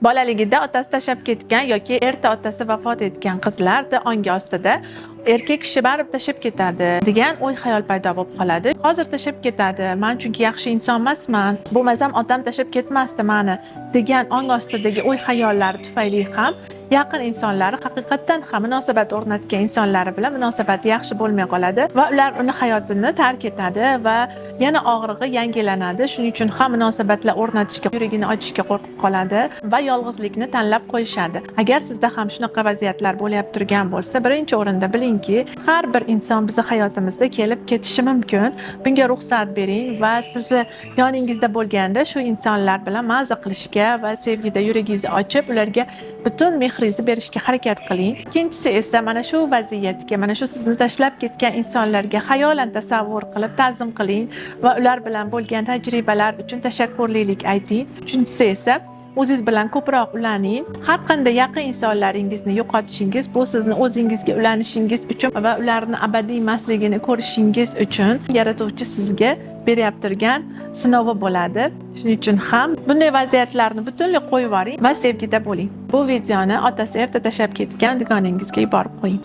Bolaligida otasi tashlab ketgan yoki erta otasi vafot etgan qizlarni ongi ostida erkak kishi baribir tashlab ketadi degan o'y xayol paydo bo'lib qoladi. Hozir tashlab ketadi, men chunki yaxshi inson emasman, bo'lmasam otam tashlab ketmasdi meni degan ong ostidagi o'y xayollari tufayli ham yaqin insonlari haqiqatdan ham munosabat o'rnatgan insonlari bilan munosabati yaxshi bo'lmay qoladi va ular uni hayotini tark etadi va yana og'rig'i yangilanadi. Shuning uchun ham munosabatlar o'rnatishga, yuragini ochishga qo'rqib qoladi va yolg'izlikni tanlab qo'yishadi. Agar sizda ham shunaqa vaziyatlar bo'layap turgan bo'lsa, birinchi o'rinda bilingki, har bir inson bizning hayotimizda kelib ketishi mumkin. Bunga ruxsat bering va sizni yoningizda bo'lganda shu insonlar bilan maza qilishga va sevgida yuragingizni ochib, ularga butun mehringizni berishga harakat qiling. Ikkinchisi esa mana shu vaziyatga, mana shu sizni tashlab ketgan insonlarga xayolan tasavvur qilib ta'zim qiling va ular bilan bo'lgan tajribalar uchun tashakkurlilik ayting. Uchinchisi esa o'zingiz bilan ko'proq ulaning. Har qanday yaqin insonlaringizni yo'qotishingiz bu sizni o'zingizga ulanishingiz uchun va ularni abadiy emasligini ko'rishingiz uchun yaratuvchi sizga berib turgan sinovi bo'ladi. Shuning uchun ham bunday vaziyatlarni butunlay qo'yib yuboring va sevgida bo'ling. Bu videoni otasi erta tashlab ketgan dugonangizga yuborib qo'ying.